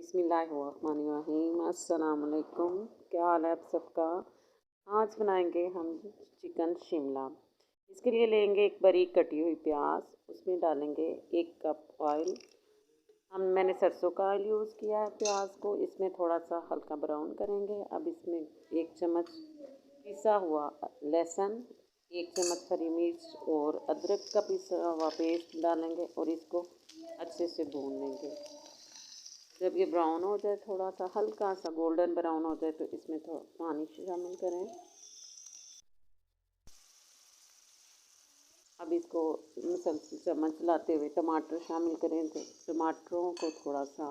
बिस्मिल्लाहिर्रहमानिर्रहीम। अस्सलाम वालेकुम। क्या हाल है आप सबका। आज बनाएंगे हम चिकन शिमला। इसके लिए लेंगे एक बारीक कटी हुई प्याज, उसमें डालेंगे 1 कप ऑयल। मैंने सरसों का ऑयल यूज़ किया है। प्याज को इसमें थोड़ा सा हल्का ब्राउन करेंगे। अब इसमें 1 चम्मच पिसा हुआ लहसुन, 1 चम्मच हरी मिर्च और अदरक का पिसा हुआ पेस्ट डालेंगे और इसको अच्छे से भून लेंगे। जब ये ब्राउन हो जाए, थोड़ा सा हल्का सा गोल्डन ब्राउन हो जाए, तो इसमें थोड़ा पानी शामिल करें। अब इसको मुसलसल चम्मच चलाते हुए टमाटर शामिल करें। तो टमाटरों को थोड़ा सा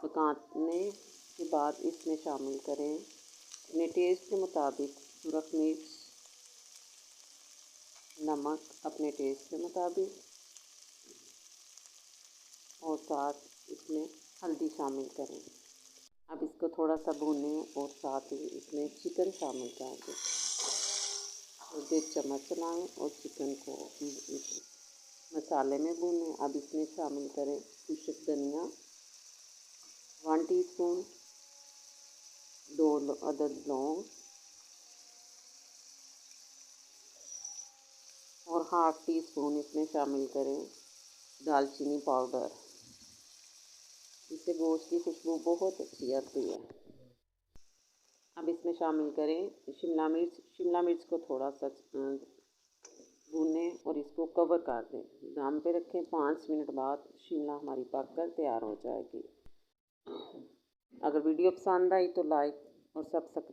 पकाने के बाद इसमें शामिल करें अपने टेस्ट के मुताबिक सुरख मिर्च, नमक अपने टेस्ट के मुताबिक और साथ इसमें हल्दी शामिल करें। अब इसको थोड़ा सा भूनें और साथ ही इसमें चिकन शामिल कर दें और 1 चम्मच चलाएँ और चिकन को मसाले में भूनें। अब इसमें शामिल करें खुश्क धनिया 1 टीस्पून, 2 अदद लौंग और ½ टीस्पून इसमें शामिल करें दालचीनी पाउडर। इससे गोश्त की खुशबू बहुत अच्छी आती है। अब इसमें शामिल करें शिमला मिर्च। शिमला मिर्च को थोड़ा सा भूनें और इसको कवर कर दें। दम पे रखें। 5 मिनट बाद शिमला हमारी पककर तैयार हो जाएगी। अगर वीडियो पसंद आई तो लाइक और सब्सक्राइब